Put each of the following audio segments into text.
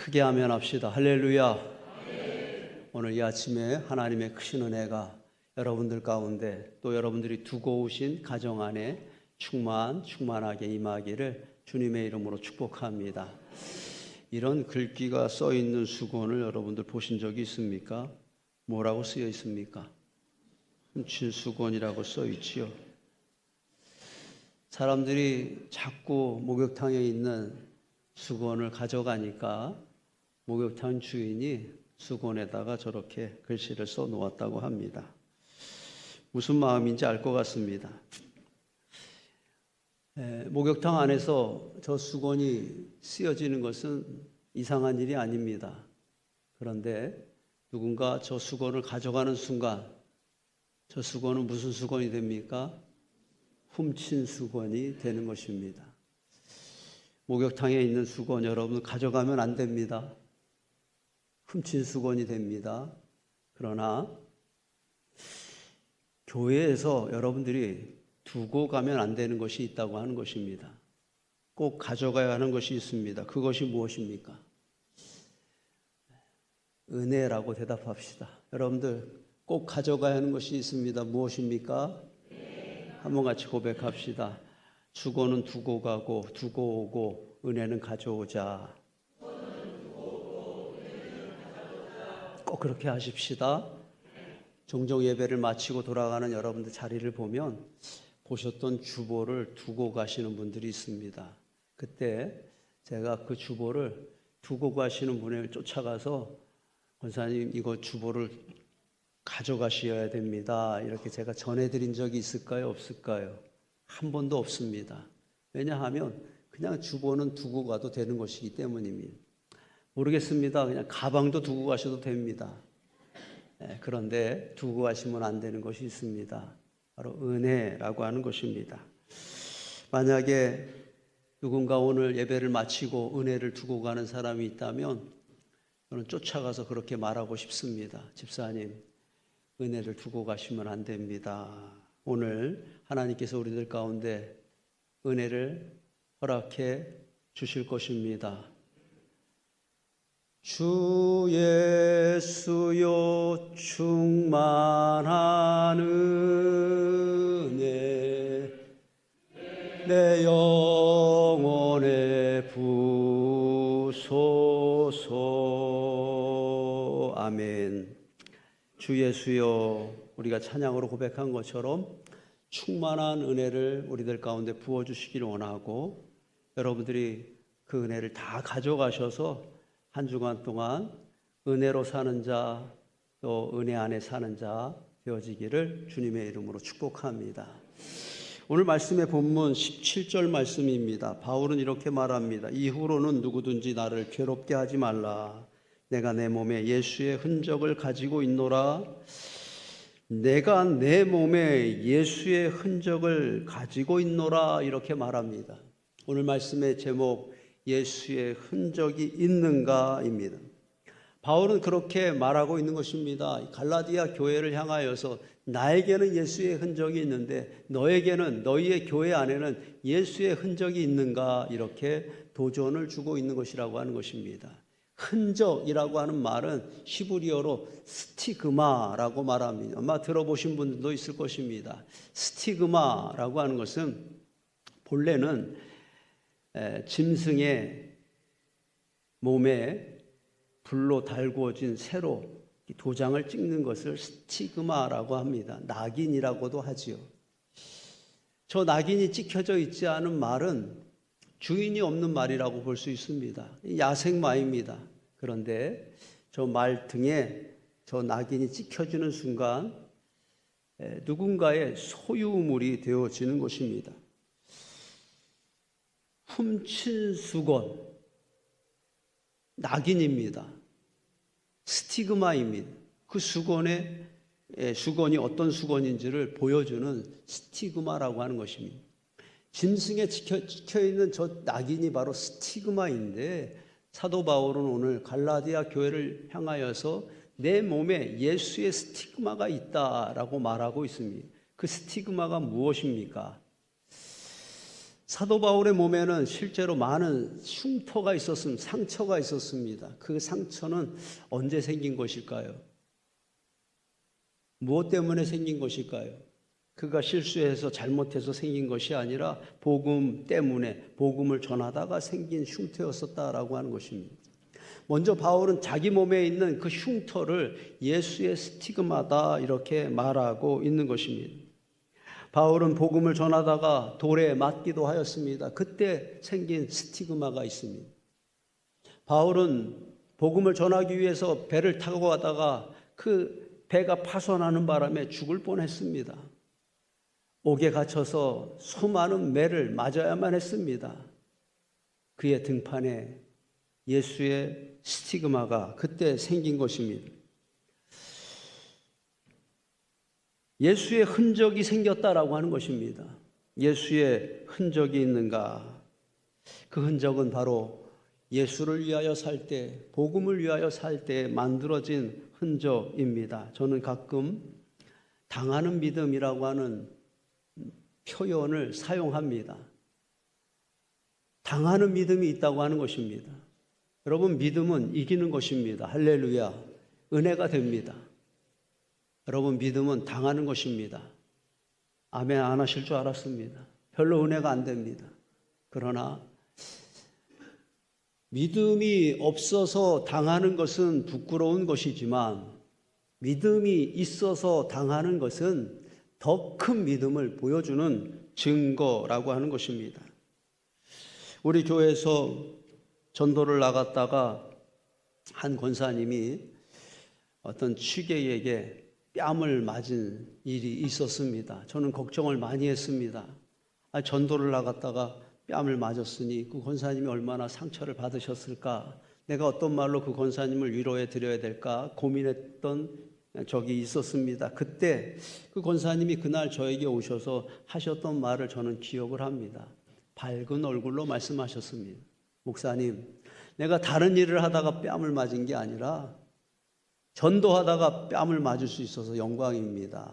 크게 하면 합시다. 할렐루야. 오늘 이 아침에 하나님의 크신 은혜가 여러분들 가운데 또 여러분들이 두고 오신 가정 안에 충만하게 임하기를 주님의 이름으로 축복합니다. 이런 글귀가 써 있는 수건을 여러분들 보신 적이 있습니까? 뭐라고 쓰여 있습니까? 훔친 수건이라고 써 있지요. 사람들이 자꾸 목욕탕에 있는 수건을 가져가니까 목욕탕 주인이 수건에다가 저렇게 글씨를 써 놓았다고 합니다. 무슨 마음인지 알 것 같습니다. 목욕탕 안에서 저 수건이 쓰여지는 것은 이상한 일이 아닙니다. 그런데 누군가 저 수건을 가져가는 순간 저 수건은 무슨 수건이 됩니까? 훔친 수건이 되는 것입니다. 목욕탕에 있는 수건 여러분 가져가면 안 됩니다. 훔친 수건이 됩니다. 그러나 교회에서 여러분들이 두고 가면 안 되는 것이 있다고 하는 것입니다. 꼭 가져가야 하는 것이 있습니다. 그것이 무엇입니까? 은혜라고 대답합시다. 여러분들 꼭 가져가야 하는 것이 있습니다. 무엇입니까? 한번 같이 고백합시다. 수건은 두고 가고 두고 오고 은혜는 가져오자. 꼭 그렇게 하십시다. 종종 예배를 마치고 돌아가는 여러분들 자리를 보면 보셨던 주보를 두고 가시는 분들이 있습니다. 그때 제가 그 주보를 두고 가시는 분을 쫓아가서 권사님 이거 주보를 가져가셔야 됩니다. 이렇게 제가 전해드린 적이 있을까요? 없을까요? 한 번도 없습니다. 왜냐하면 그냥 주보는 두고 가도 되는 것이기 때문입니다. 모르겠습니다. 그냥 가방도 두고 가셔도 됩니다. 그런데 두고 가시면 안 되는 것이 있습니다. 바로 은혜라고 하는 것입니다. 만약에 누군가 오늘 예배를 마치고 은혜를 두고 가는 사람이 있다면 저는 쫓아가서 그렇게 말하고 싶습니다. 집사님, 은혜를 두고 가시면 안 됩니다. 오늘 하나님께서 우리들 가운데 은혜를 허락해 주실 것입니다. 주 예수여 충만한 은혜 내 영혼에 부소서. 아멘. 주 예수여, 우리가 찬양으로 고백한 것처럼 충만한 은혜를 우리들 가운데 부어주시기를 원하고 여러분들이 그 은혜를 다 가져가셔서 한 주간 동안 은혜로 사는 자, 또 은혜 안에 사는 자 되어지기를 주님의 이름으로 축복합니다. 오늘 말씀의 본문 17절 말씀입니다. 바울은 이렇게 말합니다. 이후로는 누구든지 나를 괴롭게 하지 말라. 내가 내 몸에 예수의 흔적을 가지고 있노라. 내가 내 몸에 예수의 흔적을 가지고 있노라. 이렇게 말합니다. 오늘 말씀의 제목 예수의 흔적이 있는가입니다. 바울은 그렇게 말하고 있는 것입니다. 갈라디아 교회를 향하여서 나에게는 예수의 흔적이 있는데 너에게는 너희의 교회 안에는 예수의 흔적이 있는가 이렇게 도전을 주고 있는 것이라고 하는 것입니다. 흔적이라고 하는 말은 히브리어로 스티그마라고 말합니다. 아마 들어보신 분들도 있을 것입니다. 스티그마라고 하는 것은 본래는 짐승의 몸에 불로 달구어진 새로 도장을 찍는 것을 스티그마라고 합니다. 낙인이라고도 하지요. 저 낙인이 찍혀져 있지 않은 말은 주인이 없는 말이라고 볼 수 있습니다. 야생마입니다. 그런데 저 말 등에 저 낙인이 찍혀지는 순간 누군가의 소유물이 되어지는 것입니다. 훔친 수건, 낙인입니다. 스티그마입니다. 그 수건이 어떤 수건인지를 보여주는 스티그마라고 하는 것입니다. 짐승에 찍혀있는 저 낙인이 바로 스티그마인데 사도 바울은 오늘 갈라디아 교회를 향하여서 내 몸에 예수의 스티그마가 있다라고 말하고 있습니다. 그 스티그마가 무엇입니까? 사도 바울의 몸에는 실제로 많은 흉터가 있었습니다. 상처가 있었습니다. 그 상처는 언제 생긴 것일까요? 무엇 때문에 생긴 것일까요? 그가 실수해서 잘못해서 생긴 것이 아니라 복음 때문에, 복음을 전하다가 생긴 흉터였었다라고 하는 것입니다. 먼저 바울은 자기 몸에 있는 그 흉터를 예수의 스티그마다 이렇게 말하고 있는 것입니다. 바울은 복음을 전하다가 돌에 맞기도 하였습니다. 그때 생긴 스티그마가 있습니다. 바울은 복음을 전하기 위해서 배를 타고 가다가 그 배가 파손하는 바람에 죽을 뻔했습니다. 옥에 갇혀서 수많은 매를 맞아야만 했습니다. 그의 등판에 예수의 스티그마가 그때 생긴 것입니다. 예수의 흔적이 생겼다라고 하는 것입니다. 예수의 흔적이 있는가? 그 흔적은 바로 예수를 위하여 살 때, 복음을 위하여 살 때 만들어진 흔적입니다. 저는 가끔 당하는 믿음이라고 하는 표현을 사용합니다. 당하는 믿음이 있다고 하는 것입니다. 여러분, 믿음은 이기는 것입니다. 할렐루야. 은혜가 됩니다. 여러분, 믿음은 당하는 것입니다. 아멘 안 하실 줄 알았습니다. 별로 은혜가 안 됩니다. 그러나 믿음이 없어서 당하는 것은 부끄러운 것이지만 믿음이 있어서 당하는 것은 더 큰 믿음을 보여주는 증거라고 하는 것입니다. 우리 교회에서 전도를 나갔다가 한 권사님이 어떤 취객에게 뺨을 맞은 일이 있었습니다. 저는 걱정을 많이 했습니다. 전도를 나갔다가 뺨을 맞았으니 그 권사님이 얼마나 상처를 받으셨을까? 내가 어떤 말로 그 권사님을 위로해 드려야 될까? 고민했던 적이 있었습니다. 그때 그 권사님이 그날 저에게 오셔서 하셨던 말을 저는 기억을 합니다. 밝은 얼굴로 말씀하셨습니다. 목사님, 내가 다른 일을 하다가 뺨을 맞은 게 아니라 전도하다가 뺨을 맞을 수 있어서 영광입니다.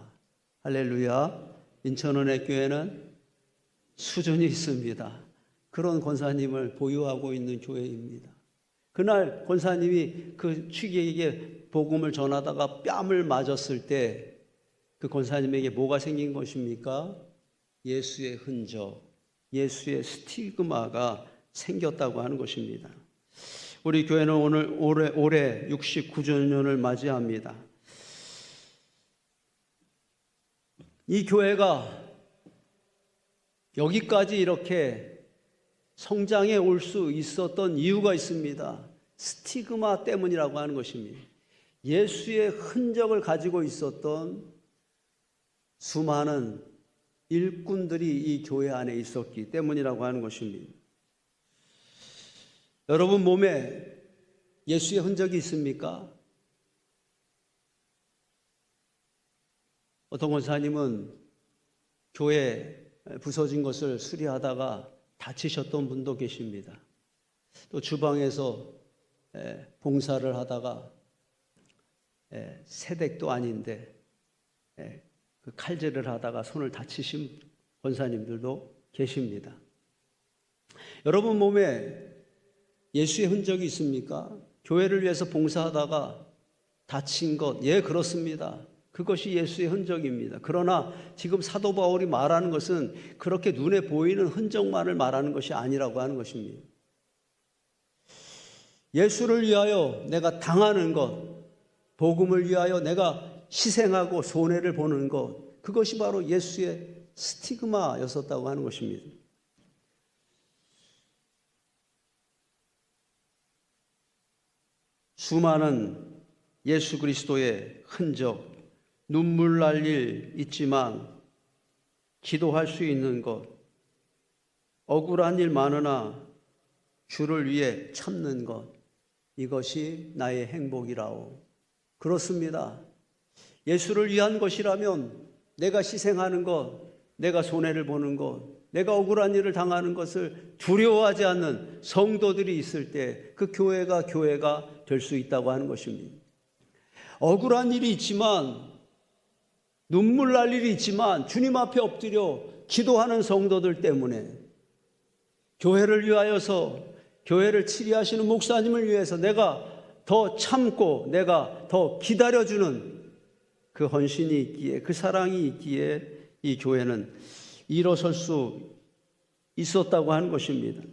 할렐루야. 인천은혜교회는 수준이 있습니다. 그런 권사님을 보유하고 있는 교회입니다. 그날 권사님이 그 취객에게 복음을 전하다가 뺨을 맞았을 때 그 권사님에게 뭐가 생긴 것입니까? 예수의 흔적, 예수의 스티그마가 생겼다고 하는 것입니다. 우리 교회는 올해 69주년을 맞이합니다. 이 교회가 여기까지 이렇게 성장해 올 수 있었던 이유가 있습니다. 스티그마 때문이라고 하는 것입니다. 예수의 흔적을 가지고 있었던 수많은 일꾼들이 이 교회 안에 있었기 때문이라고 하는 것입니다. 여러분 몸에 예수의 흔적이 있습니까? 어떤 권사님은 교회 부서진 것을 수리하다가 다치셨던 분도 계십니다. 또 주방에서 봉사를 하다가 새댁도 아닌데 그 칼질을 하다가 손을 다치신 권사님들도 계십니다. 여러분 몸에 예수의 흔적이 있습니까? 교회를 위해서 봉사하다가 다친 것, 예, 그렇습니다. 그것이 예수의 흔적입니다. 그러나 지금 사도 바울이 말하는 것은 그렇게 눈에 보이는 흔적만을 말하는 것이 아니라고 하는 것입니다. 예수를 위하여 내가 당하는 것, 복음을 위하여 내가 희생하고 손해를 보는 것, 그것이 바로 예수의 스티그마였었다고 하는 것입니다. 수많은 예수 그리스도의 흔적, 눈물 날 일 있지만 기도할 수 있는 것, 억울한 일 많으나 주를 위해 참는 것, 이것이 나의 행복이라오. 그렇습니다. 예수를 위한 것이라면 내가 희생하는 것, 내가 손해를 보는 것, 내가 억울한 일을 당하는 것을 두려워하지 않는 성도들이 있을 때 그 교회가 될 수 있다고 하는 것입니다. 억울한 일이 있지만, 눈물 날 일이 있지만 주님 앞에 엎드려 기도하는 성도들 때문에 교회를 위하여서, 교회를 치리하시는 목사님을 위해서 내가 더 참고 내가 더 기다려주는 그 헌신이 있기에, 그 사랑이 있기에 이 교회는 일어설 수 있었다고 하는 것입니다.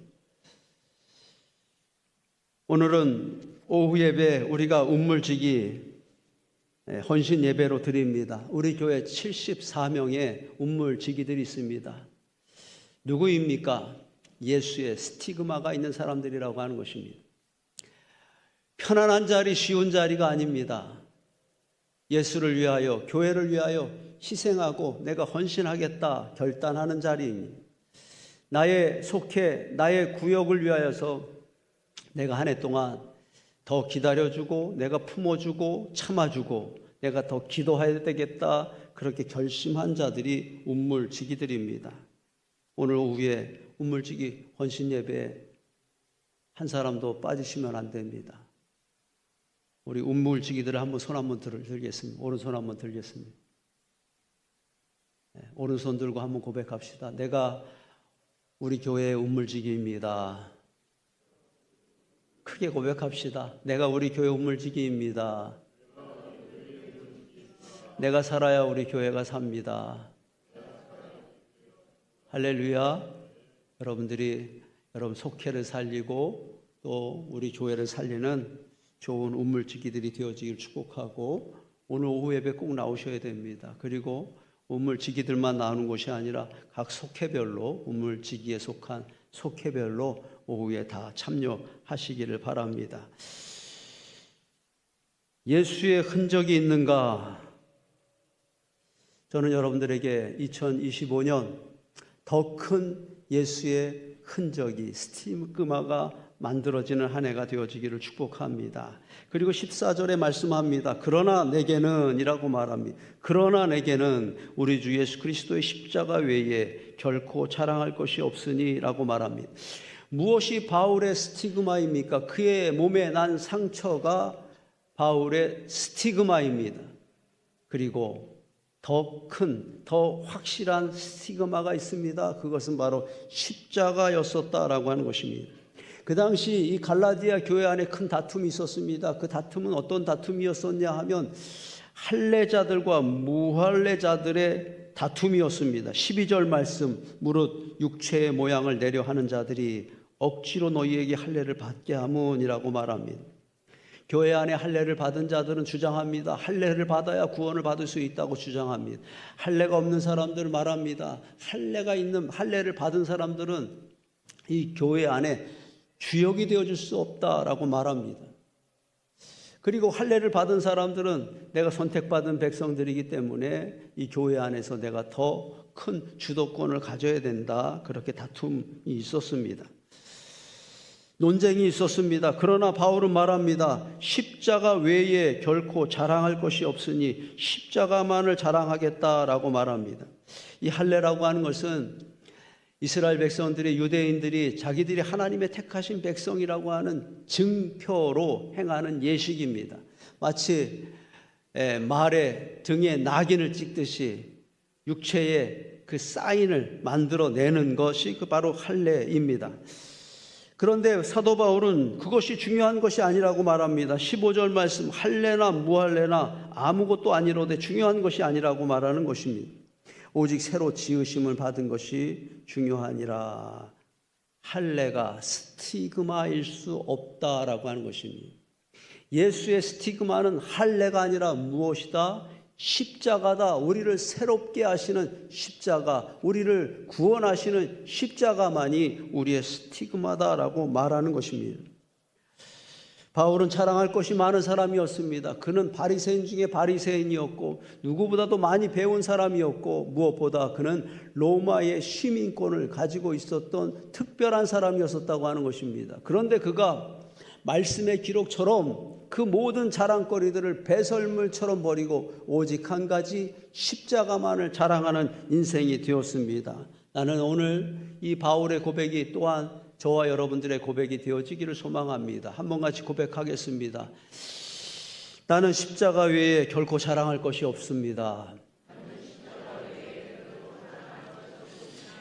오늘은 오후 예배 우리가 운물지기 헌신 예배로 드립니다. 우리 교회 74명의 운물지기들이 있습니다. 누구입니까? 예수의 스티그마가 있는 사람들이라고 하는 것입니다. 편안한 자리, 쉬운 자리가 아닙니다. 예수를 위하여, 교회를 위하여 희생하고 내가 헌신하겠다 결단하는 자리입니다. 나의 속해, 나의 구역을 위하여서 내가 한 해 동안 더 기다려주고 내가 품어주고 참아주고 내가 더 기도해야 되겠다, 그렇게 결심한 자들이 운물지기들입니다. 오늘 오후에 운물지기 헌신 예배에 한 사람도 빠지시면 안 됩니다. 우리 운물지기들을 한번 손 한번 들겠습니다. 오른손 한번 들겠습니다. 오른손 들고 한번 고백합시다. 내가 우리 교회의 운물지기입니다. 크게 고백합시다. 내가 우리 교회 운물지기입니다. 내가 살아야 우리 교회가 삽니다. 할렐루야. 여러분들이 여러분 속회를 살리고 또 우리 교회를 살리는 좋은 운물지기들이 되어지길 축복하고, 오늘 오후 예배 꼭 나오셔야 됩니다. 그리고 운물지기들만 나오는 곳이 아니라 각 속회별로, 운물지기에 속한 속회별로 오후에 다 참여하시기를 바랍니다. 예수의 흔적이 있는가? 저는 여러분들에게 2025년 더 큰 예수의 흔적이, 스티그마가 만들어지는 한 해가 되어지기를 축복합니다. 그리고 14절에 말씀합니다. 그러나 내게는 이라고 말합니다. 그러나 내게는 우리 주 예수 그리스도의 십자가 외에 결코 자랑할 것이 없으니 라고 말합니다. 무엇이 바울의 스티그마입니까? 그의 몸에 난 상처가 바울의 스티그마입니다. 그리고 더 큰, 더 확실한 스티그마가 있습니다. 그것은 바로 십자가였었다라고 하는 것입니다. 그 당시 이 갈라디아 교회 안에 큰 다툼이 있었습니다. 그 다툼은 어떤 다툼이었었냐 하면 할례자들과 무할례자들의 다툼이었습니다. 12절 말씀, 무릇 육체의 모양을 내려 하는 자들이 억지로 너희에게 할례를 받게 하문이라고 말합니다. 교회 안에 할례를 받은 자들은 주장합니다. 할례를 받아야 구원을 받을 수 있다고 주장합니다. 할례가 없는 사람들은 말합니다. 할례를 받은 사람들은 이 교회 안에 주역이 되어줄 수 없다라고 말합니다. 그리고 할례를 받은 사람들은 내가 선택받은 백성들이기 때문에 이 교회 안에서 내가 더 큰 주도권을 가져야 된다, 그렇게 다툼이 있었습니다. 논쟁이 있었습니다. 그러나 바울은 말합니다. 십자가 외에 결코 자랑할 것이 없으니 십자가만을 자랑하겠다라고 말합니다. 이 할례라고 하는 것은 이스라엘 백성들이, 유대인들이 자기들이 하나님의 택하신 백성이라고 하는 증표로 행하는 예식입니다. 마치 말의 등에 낙인을 찍듯이 육체의 그 사인을 만들어내는 것이 바로 할례입니다. 그런데 사도 바울은 그것이 중요한 것이 아니라고 말합니다. 15절 말씀, 할례나 무할례나 아무것도 아니로되 중요한 것이 아니라고 말하는 것입니다. 오직 새로 지으심을 받은 것이 중요하니라. 할례가 스티그마일 수 없다라고 하는 것입니다. 예수의 스티그마는 할례가 아니라 무엇이다? 십자가다. 우리를 새롭게 하시는 십자가, 우리를 구원하시는 십자가만이 우리의 스티그마다라고 말하는 것입니다. 바울은 자랑할 것이 많은 사람이었습니다. 그는 바리새인 중에 바리새인이었고 누구보다도 많이 배운 사람이었고 무엇보다 그는 로마의 시민권을 가지고 있었던 특별한 사람이었다고 하는 것입니다. 그런데 그가 말씀의 기록처럼 그 모든 자랑거리들을 배설물처럼 버리고 오직 한 가지 십자가만을 자랑하는 인생이 되었습니다. 나는 오늘 이 바울의 고백이 또한 저와 여러분들의 고백이 되어지기를 소망합니다. 한번 같이 고백하겠습니다. 나는 십자가 외에 결코 자랑할 것이 없습니다.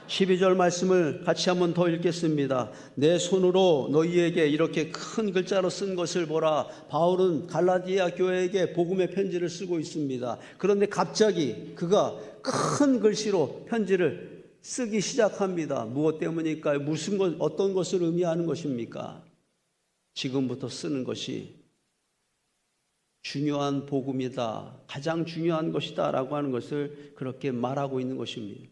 12절 말씀을 같이 한번 더 읽겠습니다. 내 손으로 너희에게 이렇게 큰 글자로 쓴 것을 보라. 바울은 갈라디아 교회에게 복음의 편지를 쓰고 있습니다. 그런데 갑자기 그가 큰 글씨로 편지를 쓰기 시작합니다. 무엇 때문일까요? 어떤 것을 의미하는 것입니까? 지금부터 쓰는 것이 중요한 복음이다, 가장 중요한 것이다 라고 하는 것을 그렇게 말하고 있는 것입니다.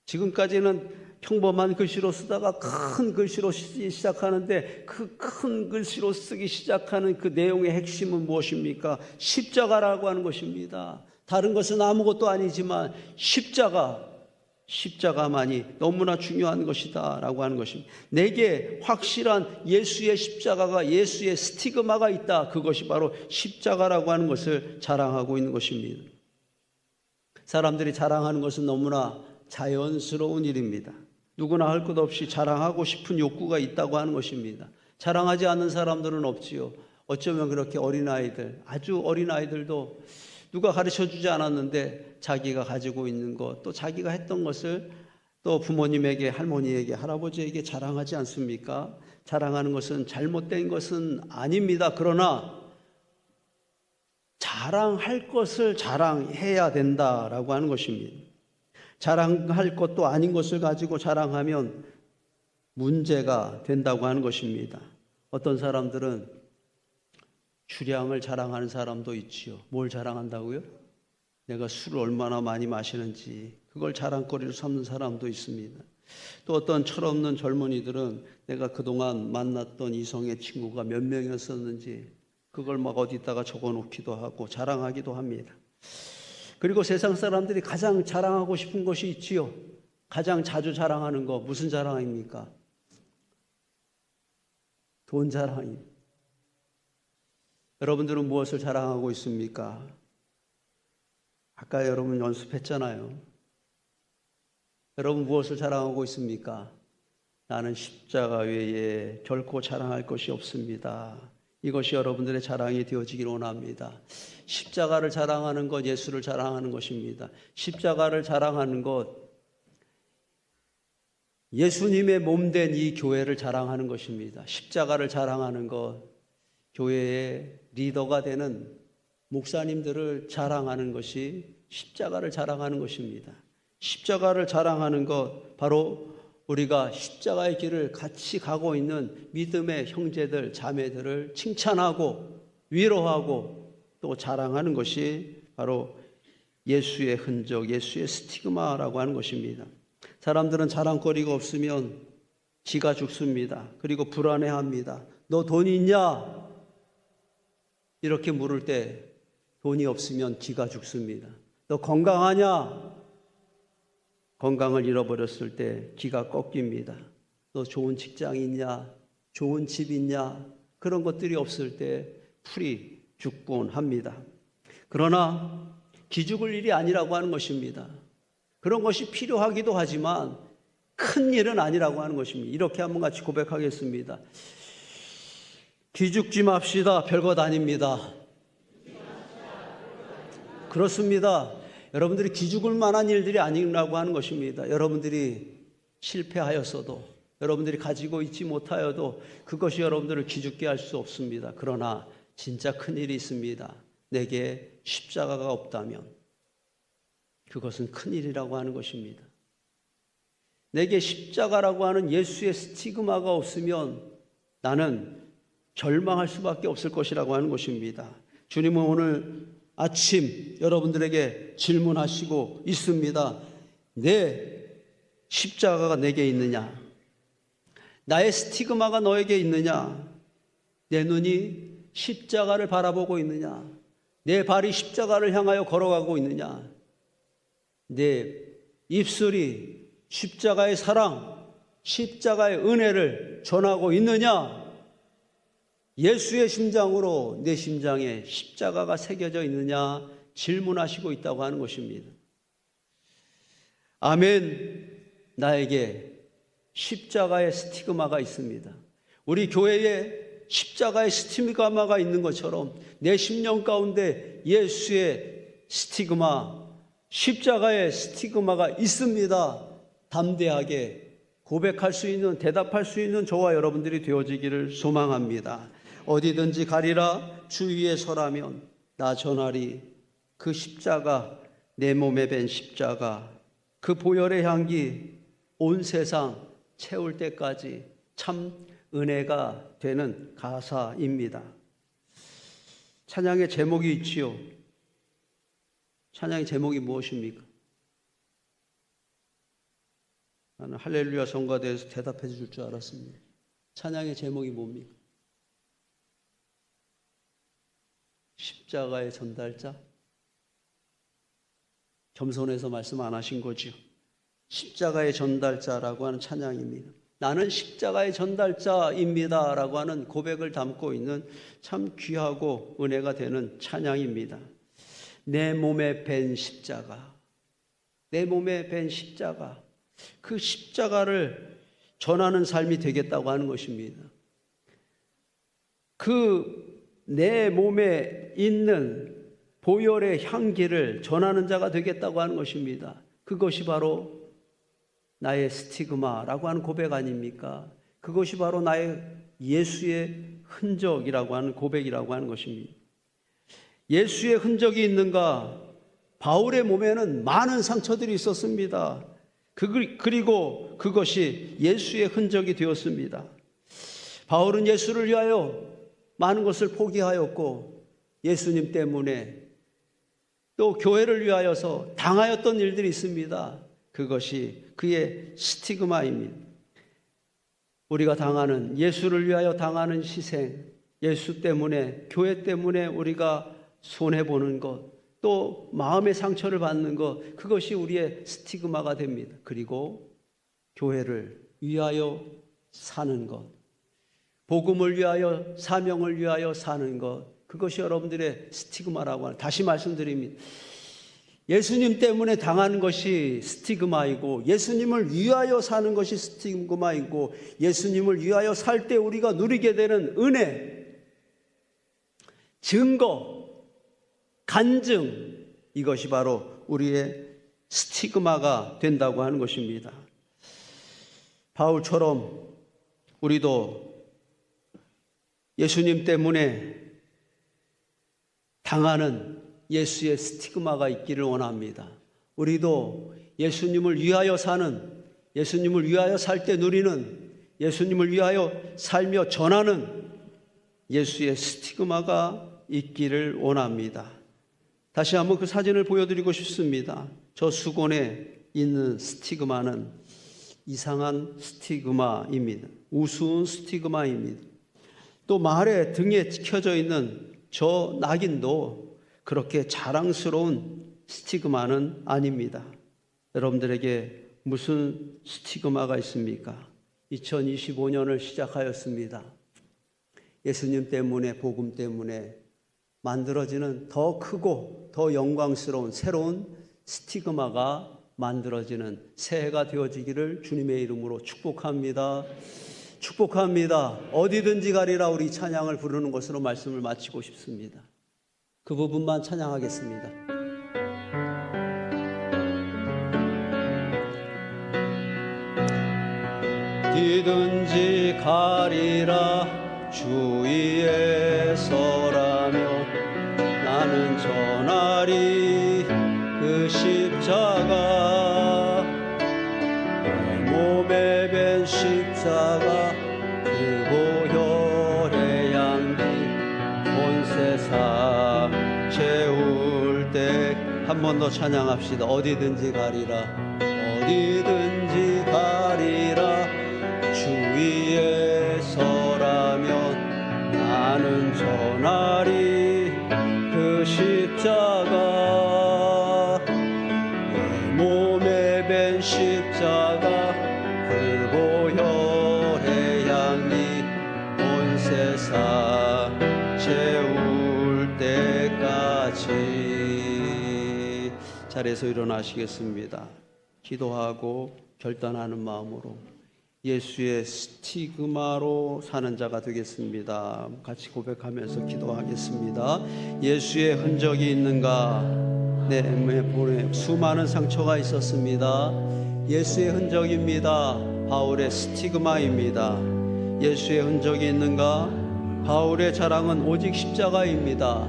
지금까지는 평범한 글씨로 쓰다가 큰 글씨로 쓰기 시작하는데 그 큰 글씨로 쓰기 시작하는 그 내용의 핵심은 무엇입니까? 십자가라고 하는 것입니다. 다른 것은 아무것도 아니지만 십자가만이 너무나 중요한 것이다 라고 하는 것입니다. 내게 확실한 예수의 십자가가, 예수의 스티그마가 있다. 그것이 바로 십자가라고 하는 것을 자랑하고 있는 것입니다. 사람들이 자랑하는 것은 너무나 자연스러운 일입니다. 누구나 할 것 없이 자랑하고 싶은 욕구가 있다고 하는 것입니다. 자랑하지 않는 사람들은 없지요. 어쩌면 그렇게 어린아이들, 아주 어린아이들도 누가 가르쳐주지 않았는데 자기가 가지고 있는 것, 또 자기가 했던 것을 또 부모님에게, 할머니에게, 할아버지에게 자랑하지 않습니까? 자랑하는 것은 잘못된 것은 아닙니다. 그러나 자랑할 것을 자랑해야 된다라고 하는 것입니다. 자랑할 것도 아닌 것을 가지고 자랑하면 문제가 된다고 하는 것입니다. 어떤 사람들은 주량을 자랑하는 사람도 있지요. 뭘 자랑한다고요? 내가 술을 얼마나 많이 마시는지 그걸 자랑거리로 삼는 사람도 있습니다. 또 어떤 철없는 젊은이들은 내가 그동안 만났던 이성의 친구가 몇 명이었었는지 그걸 막 어디다가 적어놓기도 하고 자랑하기도 합니다. 그리고 세상 사람들이 가장 자랑하고 싶은 것이 있지요. 가장 자주 자랑하는 거 무슨 자랑입니까? 돈 자랑입니다. 여러분들은 무엇을 자랑하고 있습니까? 아까 여러분 연습했잖아요. 여러분 무엇을 자랑하고 있습니까? 나는 십자가 외에 결코 자랑할 것이 없습니다. 이것이 여러분들의 자랑이 되어지길 원합니다. 십자가를 자랑하는 것, 예수를 자랑하는 것입니다. 십자가를 자랑하는 것, 예수님의 몸된 이 교회를 자랑하는 것입니다. 십자가를 자랑하는 것, 교회의 리더가 되는 목사님들을 자랑하는 것이 십자가를 자랑하는 것입니다. 십자가를 자랑하는 것, 바로 우리가 십자가의 길을 같이 가고 있는 믿음의 형제들, 자매들을 칭찬하고 위로하고 또 자랑하는 것이 바로 예수의 흔적, 예수의 스티그마라고 하는 것입니다. 사람들은 자랑거리가 없으면 기가 죽습니다. 그리고 불안해합니다. 너 돈이 있냐? 이렇게 물을 때 돈이 없으면 기가 죽습니다. 너 건강하냐? 건강을 잃어버렸을 때 기가 꺾입니다. 너 좋은 직장이 있냐? 좋은 집 있냐? 그런 것들이 없을 때 풀이 죽곤 합니다. 그러나 기죽을 일이 아니라고 하는 것입니다. 그런 것이 필요하기도 하지만 큰 일은 아니라고 하는 것입니다. 이렇게 한번 같이 고백하겠습니다. 기죽지 맙시다. 별것 아닙니다. 그렇습니다. 여러분들이 기죽을 만한 일들이 아니라고 하는 것입니다. 여러분들이 실패하였어도, 여러분들이 가지고 있지 못하여도 그것이 여러분들을 기죽게 할 수 없습니다. 그러나 진짜 큰 일이 있습니다. 내게 십자가가 없다면 그것은 큰 일이라고 하는 것입니다. 내게 십자가라고 하는 예수의 스티그마가 없으면 나는 절망할 수밖에 없을 것이라고 하는 것입니다. 주님은 오늘 아침 여러분들에게 질문하시고 있습니다. 내 십자가가 내게 있느냐? 나의 스티그마가 너에게 있느냐? 내 눈이 십자가를 바라보고 있느냐? 내 발이 십자가를 향하여 걸어가고 있느냐? 내 입술이 십자가의 사랑, 십자가의 은혜를 전하고 있느냐? 예수의 심장으로 내 심장에 십자가가 새겨져 있느냐 질문하시고 있다고 하는 것입니다. 아멘. 나에게 십자가의 스티그마가 있습니다. 우리 교회에 십자가의 스티그마가 있는 것처럼 내 심령 가운데 예수의 스티그마, 십자가의 스티그마가 있습니다. 담대하게 고백할 수 있는, 대답할 수 있는 저와 여러분들이 되어지기를 소망합니다. 어디든지 가리라 주 위에 서라면 나 전하리. 그 십자가, 내 몸에 밴 십자가, 그 보혈의 향기 온 세상 채울 때까지 참 은혜가 되는 가사입니다. 찬양의 제목이 있지요. 찬양의 제목이 무엇입니까? 나는 할렐루야 성가대에서 대답해 줄 줄 알았습니다. 찬양의 제목이 뭡니까? 십자가의 전달자? 겸손해서 말씀 안 하신 거죠. 십자가의 전달자라고 하는 찬양입니다. 나는 십자가의 전달자입니다 라고 하는 고백을 담고 있는 참 귀하고 은혜가 되는 찬양입니다. 내 몸에 밴 십자가, 내 몸에 밴 십자가, 그 십자가를 전하는 삶이 되겠다고 하는 것입니다. 그 내 몸에 있는 보혈의 향기를 전하는 자가 되겠다고 하는 것입니다. 그것이 바로 나의 스티그마라고 하는 고백 아닙니까? 그것이 바로 나의 예수의 흔적이라고 하는 고백이라고 하는 것입니다. 예수의 흔적이 있는가? 바울의 몸에는 많은 상처들이 있었습니다. 그리고 그것이 예수의 흔적이 되었습니다. 바울은 예수를 위하여 많은 것을 포기하였고 예수님 때문에 또 교회를 위하여서 당하였던 일들이 있습니다. 그것이 그의 스티그마입니다. 우리가 당하는, 예수를 위하여 당하는 희생, 예수 때문에, 교회 때문에 우리가 손해보는 것, 또 마음의 상처를 받는 것, 그것이 우리의 스티그마가 됩니다. 그리고 교회를 위하여 사는 것, 복음을 위하여, 사명을 위하여 사는 것, 그것이 여러분들의 스티그마라고 하는, 다시 말씀드립니다. 예수님 때문에 당하는 것이 스티그마이고, 예수님을 위하여 사는 것이 스티그마이고, 예수님을 위하여 살 때 우리가 누리게 되는 은혜, 증거, 간증, 이것이 바로 우리의 스티그마가 된다고 하는 것입니다. 바울처럼 우리도 예수님 때문에 당하는 예수의 스티그마가 있기를 원합니다. 우리도 예수님을 위하여 사는, 예수님을 위하여 살 때 누리는, 예수님을 위하여 살며 전하는 예수의 스티그마가 있기를 원합니다. 다시 한번 그 사진을 보여드리고 싶습니다. 저 수건에 있는 스티그마는 이상한 스티그마입니다. 우스운 스티그마입니다. 또 말의 등에 켜져 있는 저 낙인도 그렇게 자랑스러운 스티그마는 아닙니다. 여러분들에게 무슨 스티그마가 있습니까? 2025년을 시작하였습니다. 예수님 때문에, 복음 때문에 만들어지는 더 크고 더 영광스러운 새로운 스티그마가 만들어지는 새해가 되어지기를 주님의 이름으로 축복합니다. 축복합니다. 어디든지 가리라 우리 찬양을 부르는 것으로 말씀을 마치고 싶습니다. 그 부분만 찬양하겠습니다. 어디든지 가리라 주 위에 서라며 나는 전하리 그 십자가 내 몸에 밴 십자가 그 보혈의 향기 온 세상 채울 때 한 번 더 찬양합시다. 어디든지 가리라 어디든지 가리라 주 위에 서라면 나는 전하리 그 십자가 내 몸에 밴 십자가 그 보혈의 향기 온 세상 채울 때까지. 자리에서 일어나시겠습니다. 기도하고 결단하는 마음으로 예수의 스티그마로 사는 자가 되겠습니다. 같이 고백하면서 기도하겠습니다. 예수의 흔적이 있는가? 내 몸에 수많은 상처가 있었습니다. 예수의 흔적입니다. 바울의 스티그마입니다. 예수의 흔적이 있는가? 바울의 자랑은 오직 십자가입니다.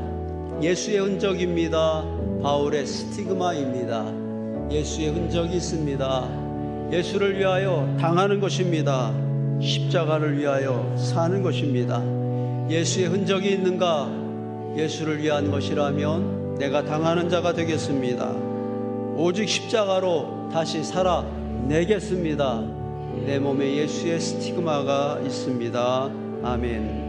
예수의 흔적입니다. 바울의 스티그마입니다. 예수의 흔적이 있습니다. 예수를 위하여 당하는 것입니다. 십자가를 위하여 사는 것입니다. 예수의 흔적이 있는가? 예수를 위한 것이라면 내가 당하는 자가 되겠습니다. 오직 십자가로 다시 살아내겠습니다. 내 몸에 예수의 스티그마가 있습니다. 아멘.